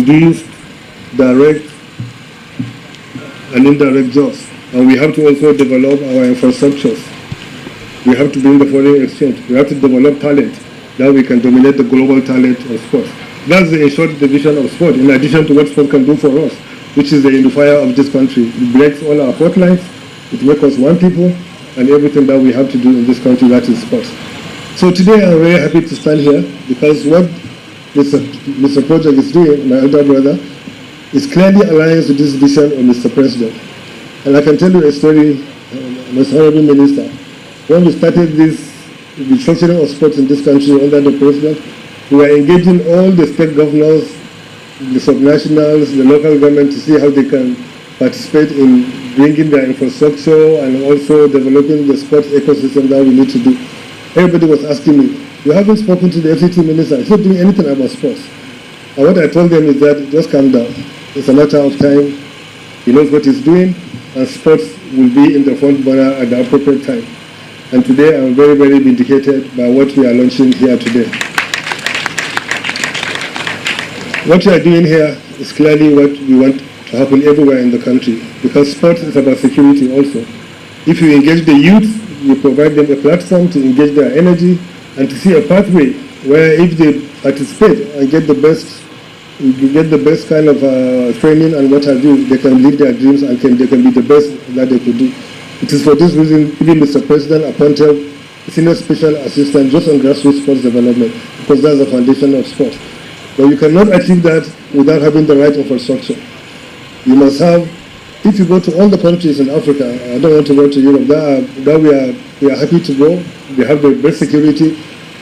introduce direct and indirect jobs. And we have to also develop our infrastructures. We have to bring the foreign exchange. We have to develop talent that we can dominate the global talent of sport. That's the short division of sport, in addition to what sport can do for us, which is the unifier of this country. It breaks all our fault lines, it makes us one people, and everything that we have to do in this country, that is sport. So today I'm very happy to stand here because what Mr. Project is doing, my elder brother, is clearly aligned to this vision of Mr. President. And I can tell you a story, Mr. Honorable Minister. When we started this restructuring of sports in this country under the President, we were engaging all the state governors, the subnationals, the local government to see how they can participate in bringing their infrastructure and also developing the sports ecosystem that we need to do. Everybody was asking me, you haven't spoken to the FCT minister, he's not doing anything about sports. And what I told them is that just calm down. It's a matter of time. He knows what he's doing, and sports will be in the front burner at the appropriate time. And today I'm very, very vindicated by what we are launching here today. What we are doing here is clearly what we want to happen everywhere in the country, because sports is about security also. If you engage the youth, you provide them a platform to engage their energy and to see a pathway where if they participate and get the best kind of training and what have you, they can live their dreams and they can be the best that they could do. It is for this reason even Mr. President appointed a senior special assistant just on grassroots sports development, because that's the foundation of sport. But you cannot achieve that without having the right infrastructure. You must have, if you go to all the countries in Africa, I don't want to go to Europe, that we are happy to go, they have the best security,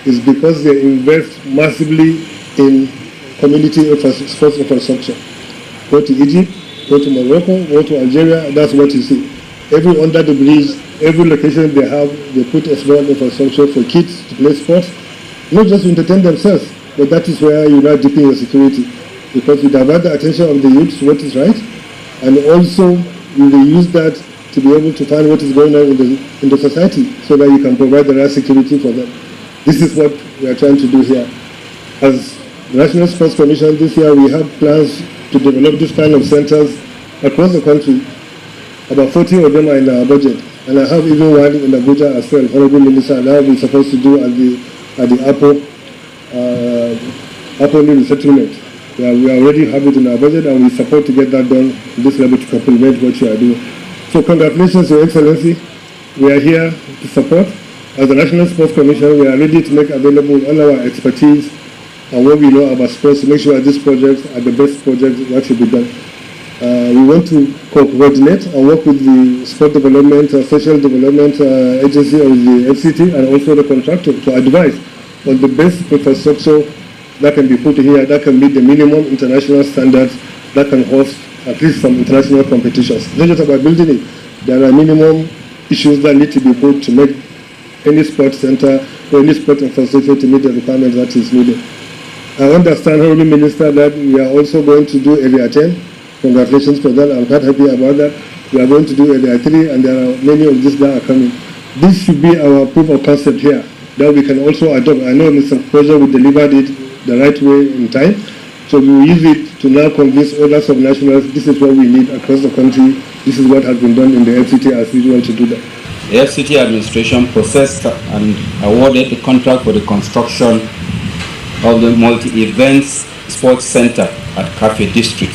is because they invest massively in community sports infrastructure. Go to Egypt, go to Morocco, go to Algeria, that's what you see. Every under the bridge, every location they have, they put a small infrastructure for kids to play sports, not just to entertain themselves, but that is where you are deepening your security, because you divert the attention of the youth to what is right, and also you will use that to be able to find what is going on in the society, so that you can provide the right security for them. This is what we are trying to do here. As the National Sports Commission this year, we have plans to develop this kind of centers across the country. About 40 of them are in our budget, and I have even one in Abuja as well, Honorable Minister, that we're supposed to do at the Apple resettlement. We already have it in our budget, and we support to get that done at this level to complement what you are doing. So congratulations, Your Excellency. We are here to support. As the National Sports Commission, we are ready to make available all our expertise and what we know about sports to make sure that these projects are the best projects that should be done. We want to coordinate and work with the Sport Development, Social Development Agency of the FCT, and also the contractor to advise on the best infrastructure that can be put here, that can meet the minimum international standards, that can host at least some international competitions. It's not just about building it. There are minimum issues that need to be put to make any sports center or any sport infrastructure to meet the requirements that is needed. I understand, Honorable Minister, that we are also going to do Area 10. Congratulations for that. I'm quite happy about that. We are going to do Area 3, and there are many of these that are coming. This should be our proof of concept here, that we can also adopt. I know Mr. President will deliver it the right way in time, so we will use it to now convince other subnationals this is what we need across the country. This is what has been done in the FCT as usual to do that. The FCT administration processed and awarded the contract for the construction of the multi-events sports center at Cafe District.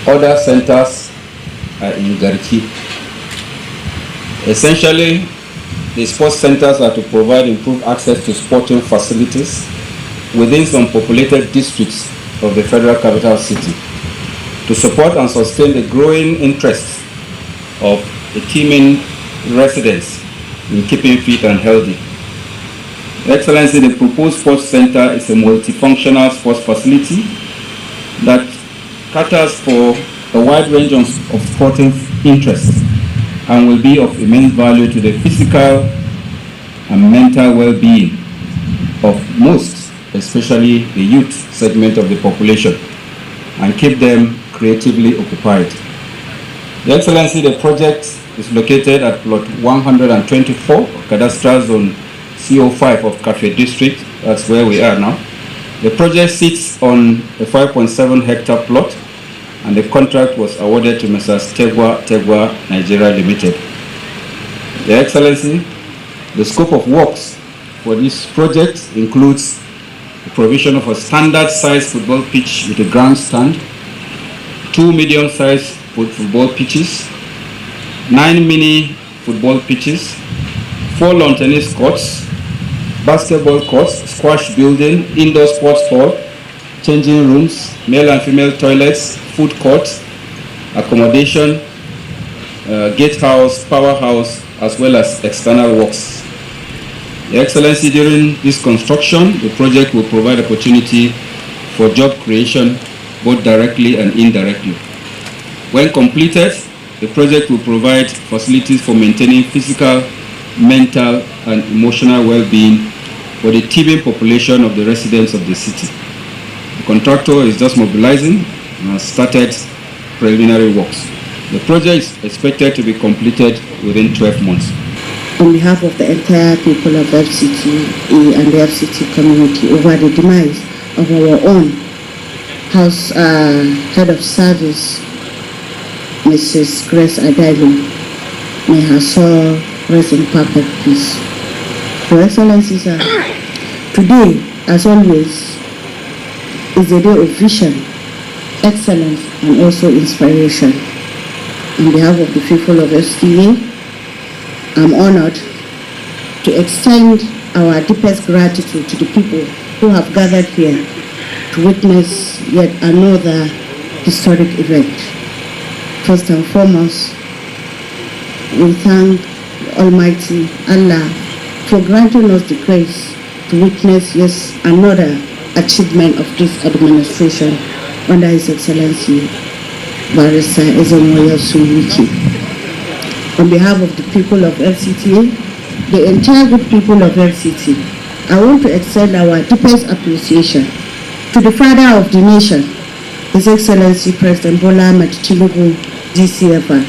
Other centers are in Garki. Essentially, the sports centers are to provide improved access to sporting facilities within some populated districts of the Federal Capital City to support and sustain the growing interest of the teeming residents in keeping fit and healthy. Excellency, the proposed sports center is a multifunctional sports facility that caters for a wide range of sporting interests and will be of immense value to the physical and mental well-being of most, especially the youth segment of the population, and keep them creatively occupied. Your Excellency, the project is located at plot 124, Cadastral Zone CO5 of Cafe District. That's where we are now. The project sits on a 5.7 hectare plot, and the contract was awarded to Messrs. Tegwa Nigeria Limited. Your Excellency, the scope of works for this project includes the provision of a standard-sized football pitch with a grandstand, 2 medium-sized football pitches, 9 mini football pitches, 4 lawn tennis courts, basketball courts, squash building, indoor sports hall, changing rooms, male and female toilets, food court, accommodation, gatehouse, powerhouse, as well as external works. Your Excellency, during this construction, the project will provide opportunity for job creation, both directly and indirectly. When completed, the project will provide facilities for maintaining physical, mental, and emotional well-being for the teeming population of the residents of the city. The contractor is just mobilizing and has started preliminary works. The project is expected to be completed within 12 months. On behalf of the entire people of FCT and the FCT community, over the demise of our own House Head of Service, Mrs. Grace Adailu, may her soul rest in perfect peace. Your Excellency, sir, today, as always, is a day of vision, excellence, and also inspiration. On behalf of the people of FCTA, I'm honored to extend our deepest gratitude to the people who have gathered here to witness yet another historic event. First and foremost, we thank Almighty Allah for granting us the grace to witness yet another achievement of this administration under His Excellency Barrister Ezemoya Suwiki. On behalf of the people of FCTA, the entire good people of FCT, I want to extend our deepest appreciation to the father of the nation, His Excellency President Bola Ahmed Tinubu, DCFR,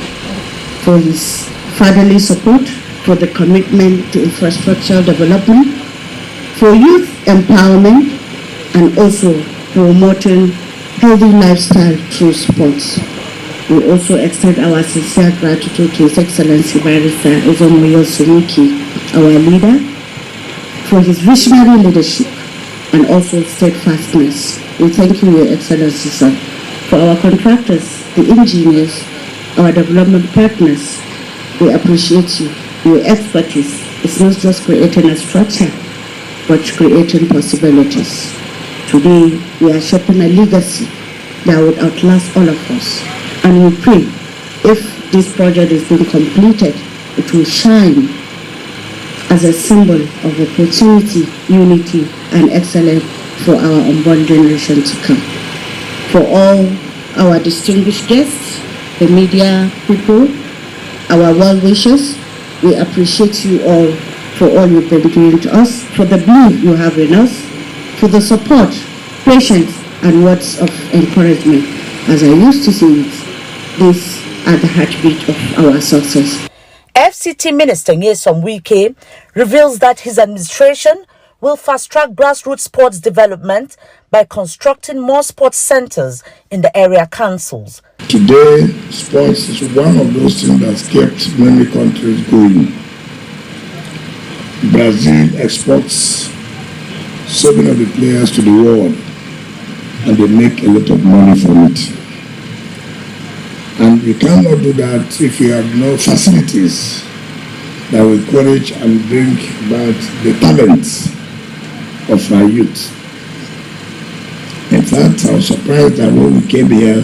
for his fatherly support, for the commitment to infrastructural development, for youth empowerment, and also promoting healthy lifestyle through sports. We also extend our sincere gratitude to His Excellency Barrister Ezemoya Suwiki, our leader, for his visionary leadership and also steadfastness. We thank you, Your Excellency, sir. For our contractors, the engineers, our development partners, we appreciate you. Your expertise is not just creating a structure, but creating possibilities. Today, we are shaping a legacy that would outlast all of us. And we pray, if this project is being completed, it will shine as a symbol of opportunity, unity, and excellence for our unborn generation to come. For all our distinguished guests, the media people, our well-wishers, we appreciate you all for all you've been doing to us, for the belief you have in us, for the support, patience, and words of encouragement. As I used to say it, these are the heartbeat of our success. FCT Minister Nyesom Wike reveals that his administration will fast-track grassroots sports development by constructing more sports centers in the area councils. Today, sports is one of those things that's kept many countries going. Brazil exports so many of the players to the world, and they make a lot of money from it. And you cannot do that if you have no facilities that will encourage and bring about the talents of our youth. In fact, I was surprised that when we came here,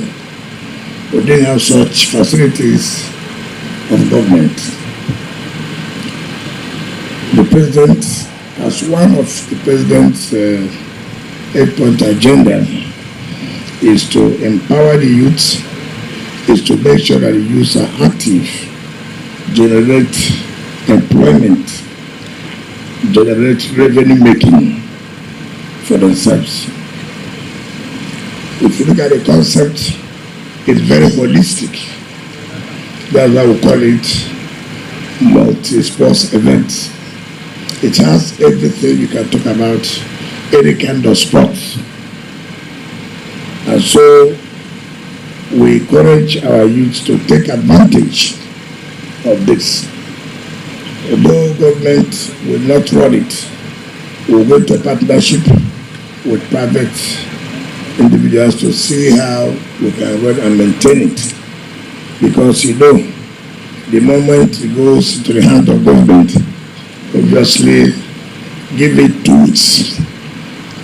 we didn't have such facilities of government. The president, as one of the president's 8-point agenda, is to empower the youth, is to make sure that the youth are active, generate employment, generate revenue making for themselves. If you look at the concept, it's very holistic. That's why we call it multi-sports events. It has everything you can talk about any kind of sports. And so we encourage our youth to take advantage of this. Although government will not run it, we will go into partnership with private individuals to see how we can run and maintain it. Because the moment it goes into the hand of government, obviously give it 2 weeks,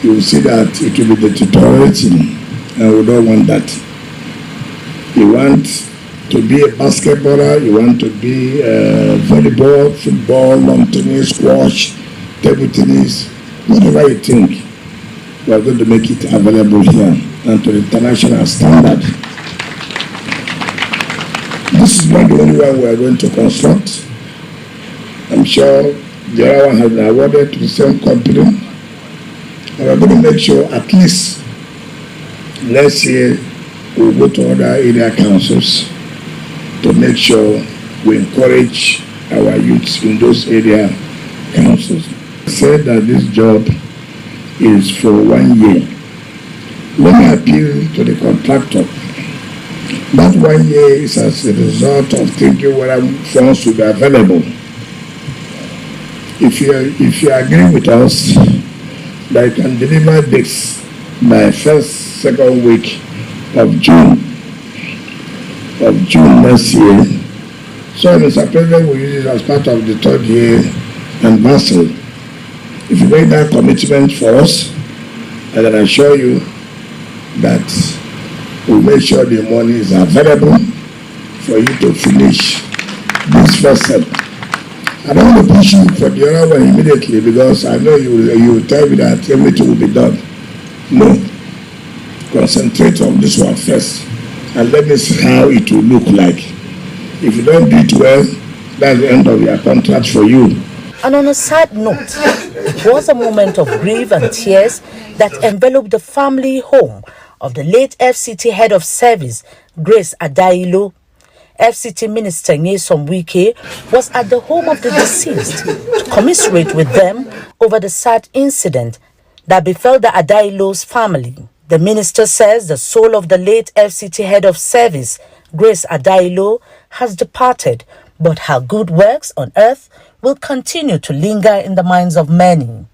you will see that it will be deteriorating, and we don't want that. You want to be a basketballer, you want to be volleyball, football, lawn tennis, squash, table tennis, whatever you think, we are going to make it available here and to the international standard. This is not the only one we are going to construct. I'm sure the other one has been awarded to the same company. And we're going to make sure at least next year we'll go to other area councils to make sure we encourage our youths in those area councils. I said that this job is for 1 year. Let me appeal to the contractor. That 1 year is as a result of thinking whether funds will be available. If you agree with us that you can deliver this by second week of June next year, so Mr. President will use it as part of the 3rd year anniversary. If you make that commitment for us, I can assure you that we'll make sure the money is available for you to finish this first step. I don't want to push you for the other one immediately because I know you will tell me that everything will be done. No. Concentrate on this one first and let me see how it will look like. If you don't do it well, that's the end of your contract for you. And on a sad note, it was a moment of grief and tears that enveloped the family home of the late FCT head of service, Grace Adailo. FCT Minister Nyesom Wike was at the home of the deceased to commiserate with them over the sad incident that befell the Adailo's family. The minister says the soul of the late FCT head of service, Grace Adailo, has departed, but her good works on earth will continue to linger in the minds of many.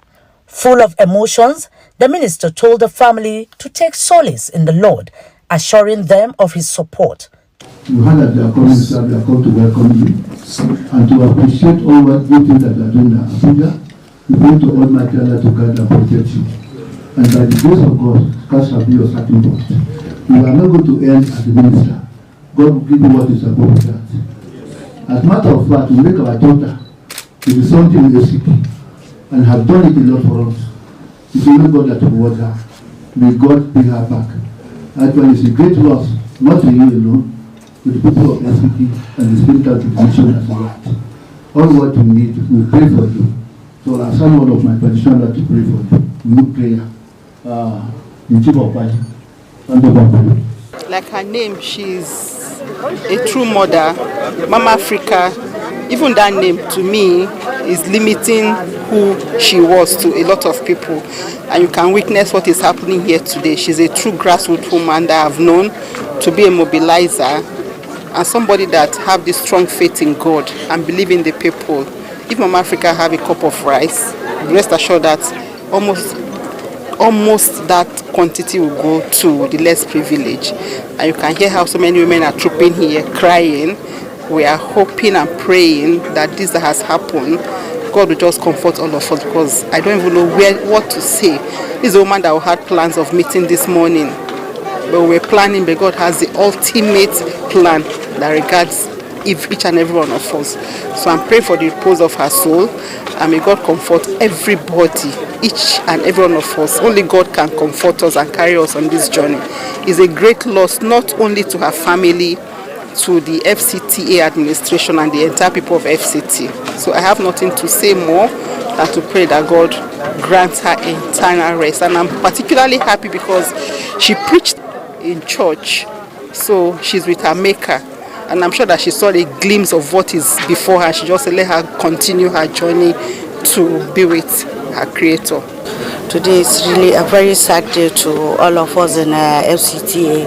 Full of emotions, the minister told the family to take solace in the Lord, assuring them of his support. You heard that they are coming, sir, they are come to welcome you and to appreciate all what good things that you are doing in Abuja. We pray to Almighty Allah to guide and protect you. And by the grace of God, God shall be your starting point. You are not going to end as the minister. God will give you what is above that. As a matter of fact, we make our daughter to be something in the city and have done it a lot for us. It's only God that will reward her. May God bring her back. Actually, it's a great loss, not to you alone, to the people of FCT and the spiritual division as well. All what you need, we pray for you. So I sign all of my petition that to pray for you. We will prayer. In Jesus' name. Like her name, she's a true mother, Mama Africa. Even that name to me is limiting who she was to a lot of people. And you can witness what is happening here today. She's a true grassroots woman that I've known to be a mobilizer and somebody that have this strong faith in God and believe in the people. If Mama Africa have a cup of rice, rest assured that almost that quantity will go to the less privileged. And you can hear how so many women are trooping here crying. We are hoping and praying that this that has happened, God will just comfort all of us, because I don't even know what to say. This is a woman that had plans of meeting this morning, but we're planning, but God has the ultimate plan that regards each and every one of us. So I'm praying for the repose of her soul, and may God comfort everybody, each and every one of us. Only God can comfort us and carry us on this journey. It's a great loss, not only to her family, to the FCTA administration and the entire people of FCT. So I have nothing to say more than to pray that God grants her eternal rest. And I'm particularly happy because she preached in church, so she's with her maker. And I'm sure that she saw a glimpse of what is before her. She just let her continue her journey to be with her creator. Today is really a very sad day to all of us in FCTA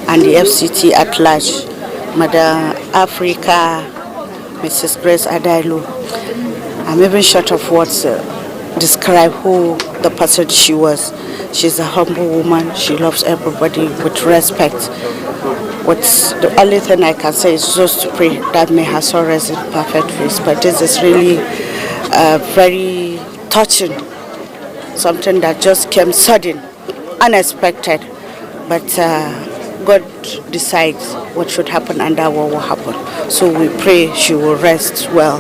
and the FCT at large. Madam Africa, Mrs. Grace Adailu. I'm even short of words to describe who the person she was. She's a humble woman. She loves everybody with respect. What's the only thing I can say is just to pray that may her soul rest in perfect peace. But this is really very touching. Something that just came sudden, unexpected. But God decides what should happen and that what will happen. So we pray she will rest well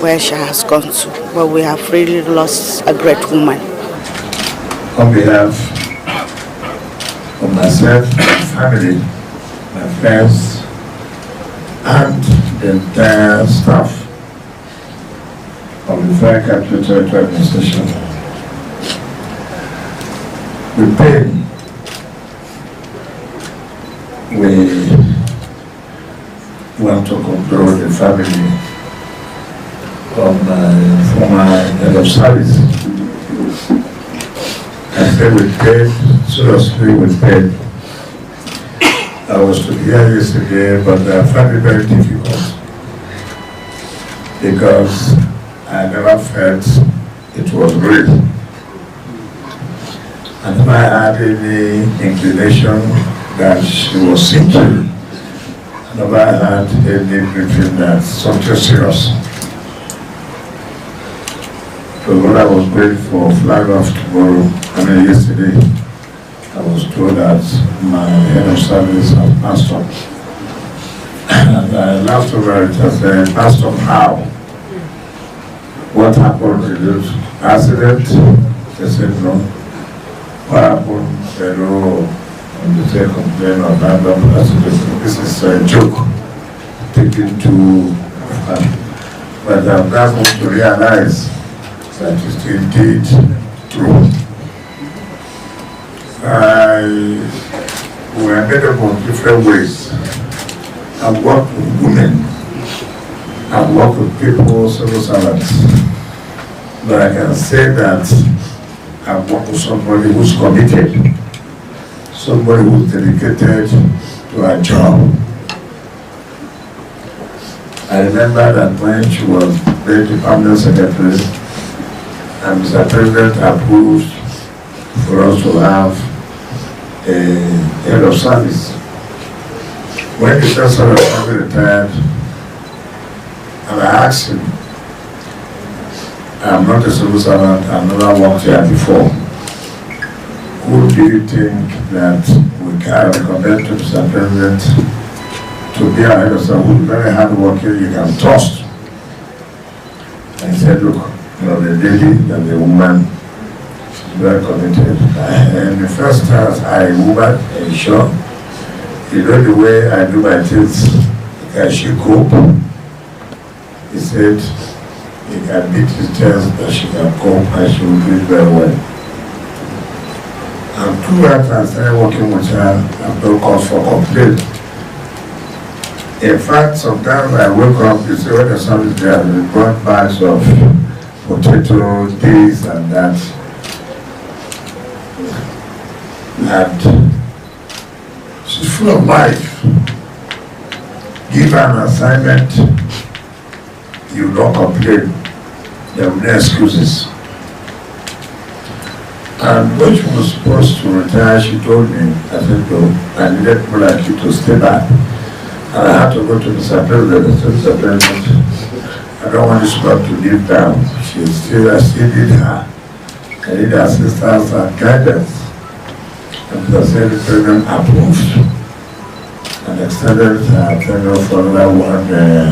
where she has gone to. But we have really lost a great woman. On behalf of myself, my family, my friends, and the entire staff of the Fire Capital Territorial Administration, with pain, we want to condole the family of my former head of service. I said with pain, seriously with pain. I was to be here yesterday, but I found it very difficult because I never felt it was real. I never had any inclination that she was sick. I never had any briefing that something serious. So when I was going for flag off tomorrow, yesterday, I was told that my head of service had passed on. And I laughed over it. I said, passed on how? What happened? Is it accident? They said no. What happened? They said, oh, and they said complain of random accident. This is a joke. Taken to but I've now come to realize that it's indeed true. We are made up of different ways. I've worked with women, I've worked with people, civil servants, but I can say that I've worked with somebody who's committed, somebody who's dedicated to her job. I remember that when she was made the permanent secretary, and Mr. President approved for us to have a head of service. When the first head of service retired, and I asked him, I'm not a civil servant, I've never worked here before. Who do you think that we can recommend to Mr. President to be our head of service? Who's very hard working, you can trust? And he said, look, the lady and the woman, she's very committed. And the first time I woman, and sure, you know the way I do my things, can she cope? He said, he can beat his chest that she can cope and she will do it very well. And through that, I started working with her and no cause for complaint. In fact, sometimes I wake up, you see when the sun is there, we brought bags of potato, this and that. And she's full of life. Give her an assignment, you don't complain. There will be no excuses. And when she was supposed to retire, she told me, I said, no, I needed people like you to stay back. And I had to go to Mr. President. I said, Mr. President, I don't want this girl to leave down. I still need her. I need assistance and guidance. And the President approved and extended her tenure for another 1 year.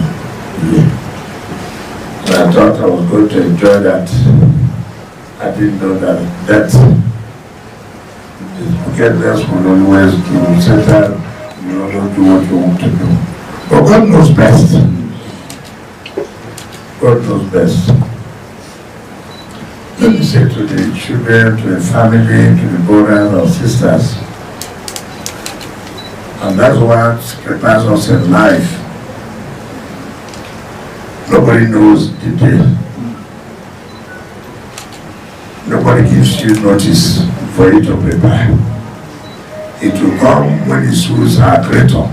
And I thought I was going to enjoy that. I didn't know that wickedness will always do Satan. You don't do what you want to do. But God knows best. God knows best. Let me say to the children, to the family, to the brothers or sisters, and that's what prepares us in life. Nobody knows the day. nobody gives you notice for you to prepare. It will come when his rules are greater.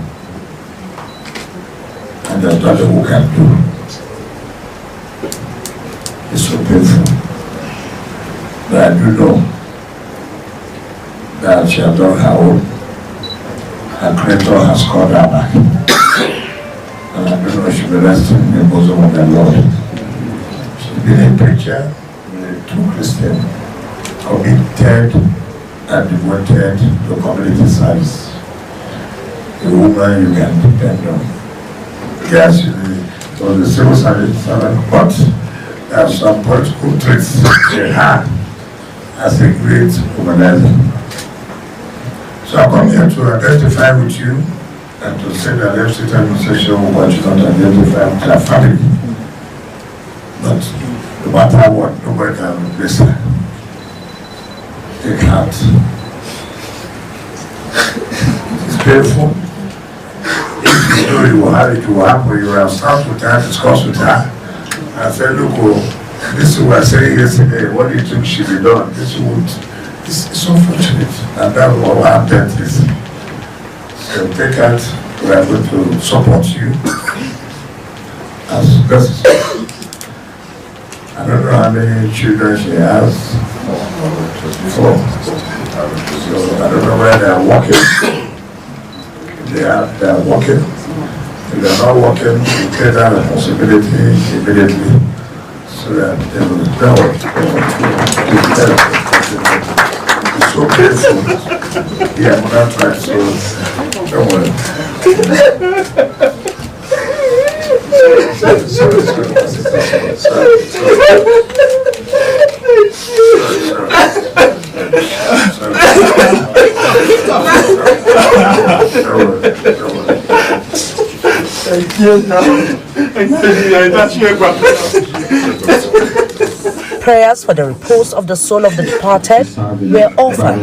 And there's nothing we can do. It's so painful. But I do know that she has done her own. Her creator has called her back. And I don't know she will rest in the bosom of the Lord. She's been a preacher, a true Christian, committed and devoted to community service. A woman you can depend on. Yes, she was a civil service servant, but there are some political traits in her as a great womanizer. So I come here to identify with you and to say that the state administration will you not identify with her family. But no matter what, nobody can replace her. They can't. It's painful. If you know you will have it, you will happen. You will have sat with her, discussed with her, and said, look, this is what I was saying yesterday, what do you think should be done? It's unfortunate, and that's what our death is. So take it, we are going to support you as best. I don't know how many children she has. 4. So I don't know where they are working. They are working. If they are not working, we take that responsibility immediately so that they will know. It's so painful. Yeah, I'm not trying, so don't worry. Prayers for the repose of the soul of the departed were offered.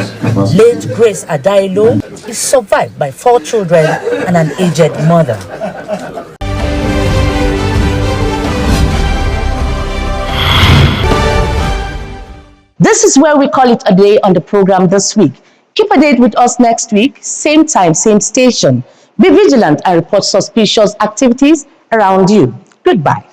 Late Grace Adailo is survived by 4 children and an aged mother. This is where we call it a day on the program this week. Keep a date with us next week, same time, same station. Be vigilant and report suspicious activities around you. Goodbye.